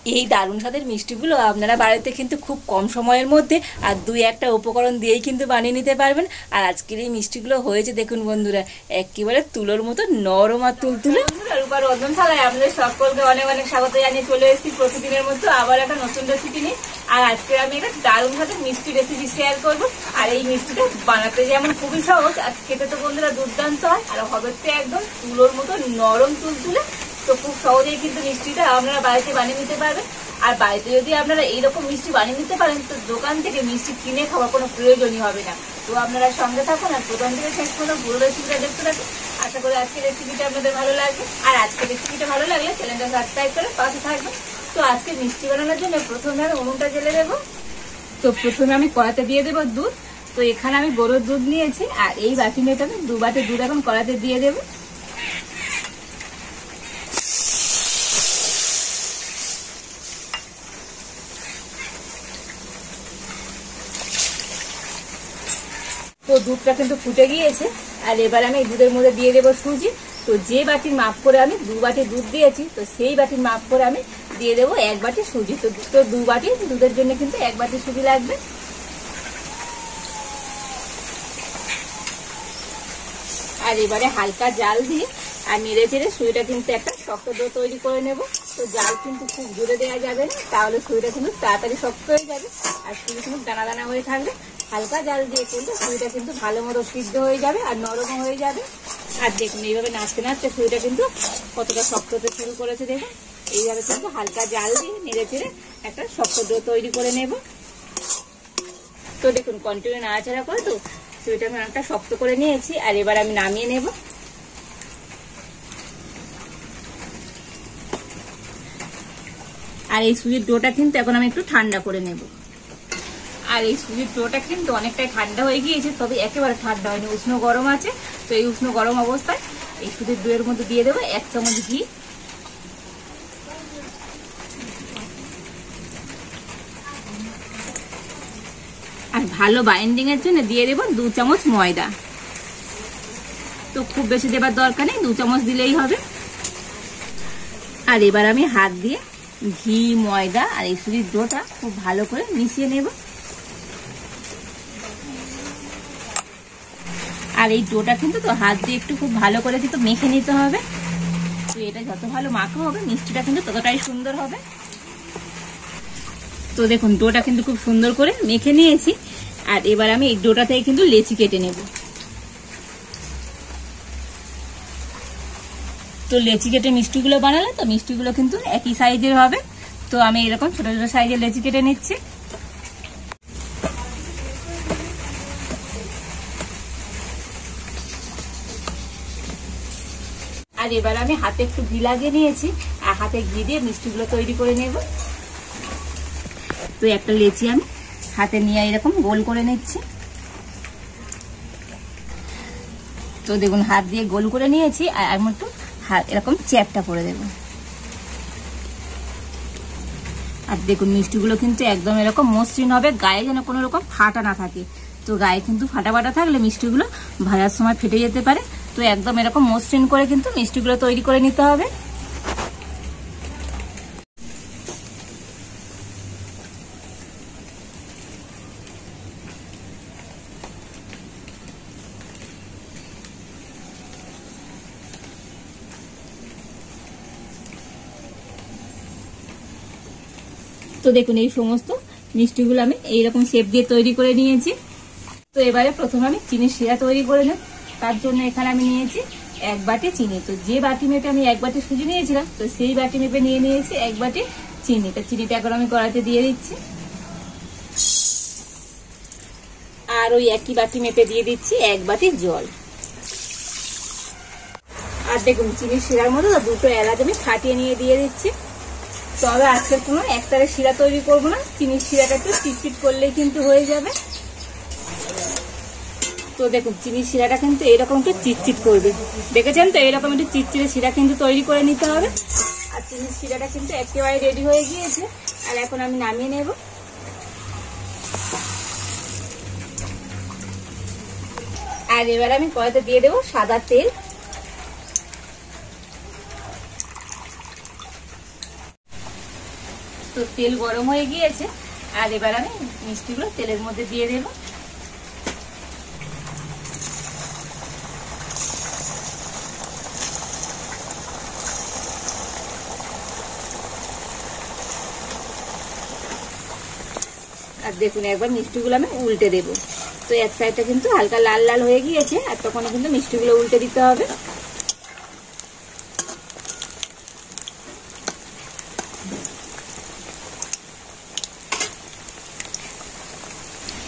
এই দারুণ স্বাদের মিষ্টিগুলো আপনারা বাড়িতে কিন্তু খুব কম সময়ের মধ্যে আর দুই একটা উপকরণ দিয়েই কিন্তু বানিয়ে নিতে পারবেন। আর আজকের এই মিষ্টিগুলো হয়েছে দেখুন বন্ধুরা, একেবারে তুলোর মতো নরম আর তুলতুলে। রূপা রন্ধনশালায় আপনাদের সকলকে অনেক অনেক স্বাগত জানিয়ে চলে এসেছি প্রতিদিনের মতো আবার একটা নতুন রেসিপি নিয়ে। আর আজকে আমি একটা দারুণ স্বাদের মিষ্টি রেসিপি শেয়ার করবো। আর এই মিষ্টিটা বানাতে যেমন খুবই সহজ আর খেতে তো বন্ধুরা দুর্দান্ত হয়, আর হবে তো একদম তুলোর মতো নরম তুলতুলে। তো খুব সহজেই কিন্তু মিষ্টিটা আপনারা বাড়িতে বানিয়ে নিতে পারবেন। আর বাড়িতে যদি আপনারা এইরকম মিষ্টি বানিয়ে নিতে পারেন তো দোকান থেকে মিষ্টি কিনে খাওয়ার কোনো প্রয়োজনই হবে না। তো আপনারা সঙ্গে থাকুন আর প্রথম থেকে শেষ পর্যন্ত পুরো রেসিপিটা দেখতে থাকুন। আশা করি আজকের রেসিপিটা আপনাদের ভালো লাগবে। আর আজকের রেসিপিটা ভালো লাগলে চ্যানেলটা সাবস্ক্রাইব করে পাশে থাকবেন। তো আজকে মিষ্টি বানানোর জন্য প্রথমে আমি উনুনটা জ্বেলে দেবো। তো প্রথমে আমি কড়াতে দিয়ে দেবো দুধ। তো এখানে আমি গরুর দুধ নিয়েছি আর এই বাটি মেয়েটা আমি 2 বাটি দুধ এখন কড়াতে দিয়ে দেবো। তো দুধটা কিন্তু ফুটে গিয়েছে আর এবার আমি দুধের মধ্যে দিয়ে দেবো সুজি। তো যে বাটির মাপ করে আমি 2 বাটি দুধ দিয়েছি তো সেই বাটির মাপ করে আমি দিয়ে দেবো 1 বাটি সুজি। তো 2 বাটি দুধের জন্য কিন্তু 1 বাটি সুজি লাগবে। আর এবারে হালকা জাল দিয়ে আর নেড়ে চেড়ে সুজিটা কিন্তু একটা শক্ত ডো তৈরি করে নেব। তো জাল কিন্তু খুব জোরে দেওয়া যাবে না, তাহলে সুজিটা কিন্তু তাড়াতাড়ি শক্ত হয়ে যাবে আর সুজি কিন্তু দানা দানা হয়ে থাকবে। হালকা জাল দিয়ে কিন্তু সুজিটা কিন্তু ভালো মতো সিদ্ধ হয়ে যাবে আর নরম হয়ে যাবে। আর দেখুন এইভাবে নাড়তে নাড়তে সুজিটা কিন্তু কতটা শক্ত হতে শুরু করেছে। দেখুন এইভাবে কিন্তু হালকা জাল দিয়ে নেড়ে চেড়ে একটা শক্ত ডো তৈরি করে নেব। তো দেখুন কন্টিনিউ নাড়াচাড়া করে তো সুজিটা আমি অনেকটা শক্ত করে নিয়েছি। আর এবার আমি নামিয়ে নেব। আর এই সুজির ডোটা কিন্তু এখন আমি একটু ঠান্ডা করে নেব। আর এই সুজির ডোটা কিন্তু অনেকটাই ঠান্ডা হয়ে গিয়েছে, তবে একেবারে ঠান্ডা হয়নি, উষ্ণ গরম আছে। তো এই উষ্ণ গরম অবস্থায় এই সুজির ডোয়ের মধ্যে দিয়ে দেবো 1 চামচ ঘি। আর ভালো বাইন্ডিং এর জন্য দিয়ে দেবো 2 চামচ ময়দা। তো খুব বেশি দেবার দরকার নেই, 2 চামচ দিলেই হবে। আর এবার আমি হাত দিয়ে ঘি, ময়দা আর এই সুজির ডোটা খুব ভালো করে মিশিয়ে নেব। আর এই ডোটা কিন্তু তো হাত দিয়ে একটু খুব ভালো করে কিন্তু মেখে নিতে হবে। তো এটা যত ভালো মাখা হবে মিষ্টিটা কিন্তু ততটাই সুন্দর হবে। তো দেখুন ডোটা কিন্তু খুব সুন্দর করে মেখে নিয়েছি। আর এবার আমি এই ডোটা থেকে কিন্তু লেচি কেটে নেব। তো লেচি কেটে মিষ্টিগুলো বানালে তো মিষ্টিগুলো কিন্তু একই সাইজের হবে। তো আমি এরকম ছোট ছোট সাইজের লেচি কেটে নিচ্ছি। আর এবার আমি হাতে একটু ঘি লাগিয়ে নিয়েছি আর হাতে ঘি দিয়ে মিষ্টিগুলো তৈরি করে নেব। তো একটা লেচি আমি হাতে নিয়ে এরকম গোল করে নিচ্ছি। তো দেখুন হাত দিয়ে গোল করে নিয়েছি আর আমি একটু এরকম চ্যাপটা করে দেব। আর দেখুন মিষ্টিগুলো কিন্তু একদম এরকম মসৃণ হবে, গায়ে যেন কোনো রকম ফাটা না থাকে। তো গায়ে কিন্তু ফাটা ফাটা থাকলে মিষ্টিগুলো ভাজার সময় ফেটে যেতে পারে। তো একদম এরকম মসৃণ করে কিন্তু মিষ্টিগুলো তৈরি করে নিতে হবে। তো দেখুন এই সমস্ত মিষ্টিগুলো আমি এইরকম শেপ দিয়ে তৈরি করে নিয়েছি। তো এবারে প্রথমে আমি চিনির শিরা তৈরি করে নেব। তার জন্য এখানে আমি নিয়েছি 1 বাটি চিনি। তো যে বাটি মেপে আমি 1 বাটি সুজি নিয়েছিলাম তো সেই বাটি মেপে নিয়ে নিয়েছি 1 বাটি চিনি। তো চিনিটা এখন আমি কড়াইতে দিয়ে দিচ্ছি। আর ওই একই বাটি মেপে দিয়ে দিচ্ছি 1 বাটি জল। আর দেখুন চিনির শিরার মধ্যে 2টো এলাচ আমি ফাটিয়ে নিয়ে দিয়ে দিচ্ছি। তবে আজকের কোনো একটারে শিরা তৈরি করবো না, চিনির শিরাটা একটু চিটচিট করলেই কিন্তু হয়ে যাবে। তো দেখুন চিনির শিরাটা কিন্তু এরকম একটু চিটচিট করবে, দেখেছেন তো এরকম একটু চিটচিটে শিরা কিন্তু তৈরি করে নিতে হবে। আর চিনির শিরাটা কিন্তু একেবারে রেডি হয়ে গিয়েছে। আর এখন আমি নামিয়ে নেব। আর এবার আমি কড়াইতে দিয়ে দেবো সাদা তেল। তো তেল গরম হয়ে গিয়েছে, আর এবার আমি মিষ্টিগুলো তেলের মধ্যে দিয়ে দেবো। আর দেখুন একবার মিষ্টিগুলো আমি উল্টে দেব। তো এক সাইডটা কিন্তু হালকা লাল লাল হয়ে গিয়েছে, আর তখন কিন্তু মিষ্টিগুলো উল্টে দিতে হবে।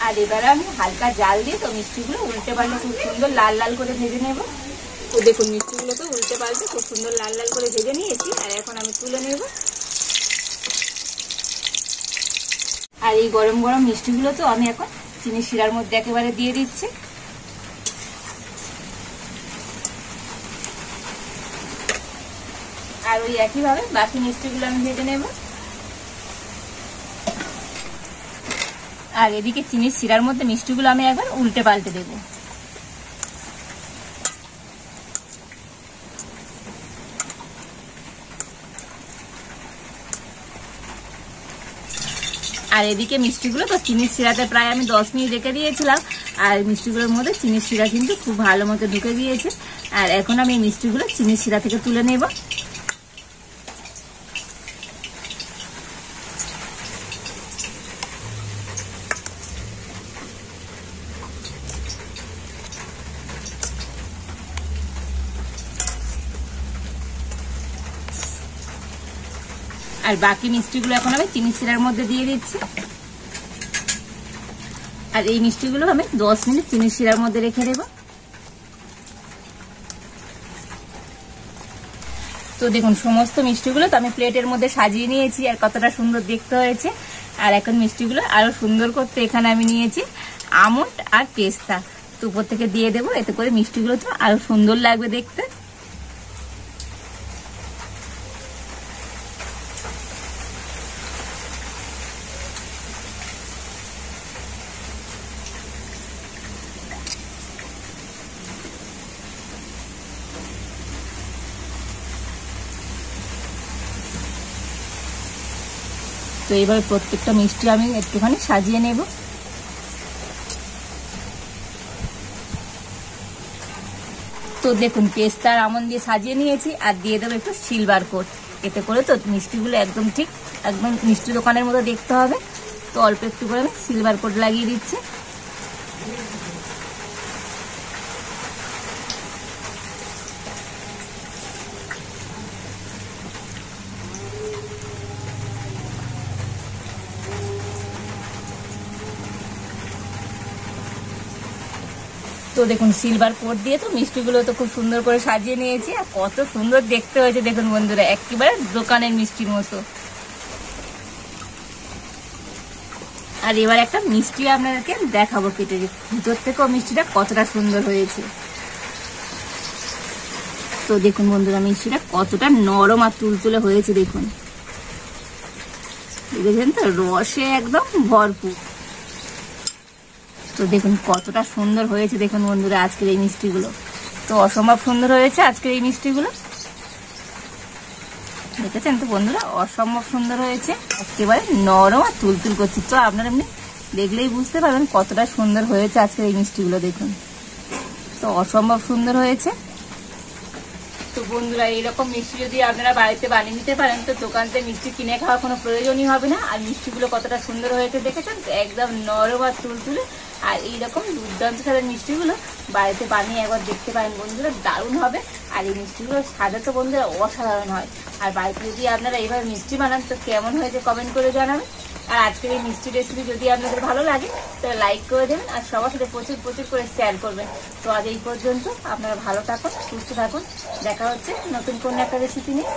আর এবারে আমি হালকা জাল দিয়ে তো মিষ্টিগুলো উল্টে পাল্টে খুব সুন্দর লাল লাল করে ভেজে নেব। তো দেখুন মিষ্টিগুলো তো উল্টে পাল্টে খুব সুন্দর লাল লাল করে ভেজে নিয়েছি, আর এখন আমি তুলে নেব। আর এই গরম গরম মিষ্টিগুলো তো আমি এখন চিনি শিরার মধ্যে একেবারে দিয়ে দিচ্ছি। আর ওই একইভাবে বাকি মিষ্টিগুলো আমি ভেজে নেব। আর এদিকে চিনির শিরার মধ্যে মিষ্টিগুলো আমি একবার উল্টে পাল্টে দেব। আর এদিকে মিষ্টিগুলো তো চিনির শিরাতে প্রায় আমি 10 মিনিট রেখে দিয়েছিলাম, আর মিষ্টিগুলোর মধ্যে চিনির শিরা কিন্তু খুব ভালো মতো ঢুকে গিয়েছে। আর এখন আমি এই মিষ্টিগুলো চিনির শিরা থেকে তুলে নেব। আর বাকি মিষ্টিগুলো এখন আমি চিনির শিরার মধ্যে দিয়ে দিচ্ছি। আর এই মিষ্টিগুলো আমি 10 মিনিট চিনির শিরার মধ্যে রেখে দেব। তো দেখুন সমস্ত মিষ্টিগুলো তো আমি প্লেটের মধ্যে সাজিয়ে নিয়েছি, আর কতটা সুন্দর দেখতে হয়েছে। আর এখন মিষ্টিগুলো আরো সুন্দর করতে এখানে আমি নিয়েছি আমন্ড আর পেস্তা, তো উপর থেকে দিয়ে দেবো, এতে করে মিষ্টিগুলো তো আরো সুন্দর লাগবে দেখতে। তো এইভাবে প্রত্যেকটা মিষ্টি আমি একটুখানি সাজিয়ে নেব। তো দেখুন পেস্তা আর আমন্ড দিয়ে সাজিয়ে নিয়েছি, আর দিয়ে দেবো একটু সিলভার কোট, এতে করে তো মিষ্টিগুলো একদম ঠিক একদম মিষ্টি দোকানের মতো দেখতে হবে। তো অল্প একটু করে আমি সিলভার কোট লাগিয়ে দিচ্ছি। তো দেখুন সিলভার কোট দিয়ে তো মিষ্টিগুলো তো খুব সুন্দর করে সাজিয়ে নিয়েছি, আর কত সুন্দর দেখতে হয়েছে দেখুন বন্ধুরা, একেবারে দোকানের মিষ্টির মতো। আর এবার একটা মিষ্টি আপনাদেরকে দেখাবো কেটে, ভিতর থেকেও মিষ্টিটা কতটা সুন্দর হয়েছে। তো দেখুন বন্ধুরা মিষ্টিটা কতটা নরম আর তুলতুলে হয়েছে, দেখুন দেখেছেন তো, রসে একদম ভরপুর। তো দেখুন কতটা সুন্দর হয়েছে দেখুন বন্ধুরা আজকের এই মিষ্টিগুলো, তো অসম্ভব সুন্দর হয়েছে আজকের এই মিষ্টিগুলো। দেখেছেন তো বন্ধুরা, অসম্ভব সুন্দর হয়েছে, একেবারে নরম আর তুলতুল করছে। তো আপনারা এমনি দেখলেই বুঝতে পারবেন কতটা সুন্দর হয়েছে আজকের এই মিষ্টিগুলো, দেখুন তো অসম্ভব সুন্দর হয়েছে। তো বন্ধুরা এইরকম মিষ্টি যদি আপনারা বাড়িতে বানিয়ে নিতে পারেন, তো দোকান থেকে মিষ্টি কিনে খাওয়ার কোনো প্রয়োজনই হবে না। আর মিষ্টিগুলো কতটা সুন্দর হয়েছে দেখেছেন, একদম নরম আর তুলতুলে। আর এইরকম দুর্দান্ত স্বাদের মিষ্টিগুলো বাড়িতে বানিয়ে একবার দেখতে পারেন বন্ধুরা, দারুণ হবে। আর এই মিষ্টিগুলো স্বাদে তো বন্ধুরা অসাধারণ হয়। আর বাড়িতে যদি আপনারা এইভাবে মিষ্টি বানান তো কেমন হয়েছে কমেন্ট করে জানাবেন। আর আজকের এই মিষ্টি রেসিপি যদি আপনাদের ভালো লাগে তাহলে লাইক করে দেবেন, আর সবার সাথে প্রচুর প্রচুর করে শেয়ার করবেন। তো আজ এই পর্যন্ত, আপনারা ভালো থাকুন, সুস্থ থাকুন, দেখা হচ্ছে নতুন কোনো একটা রেসিপি নিয়ে।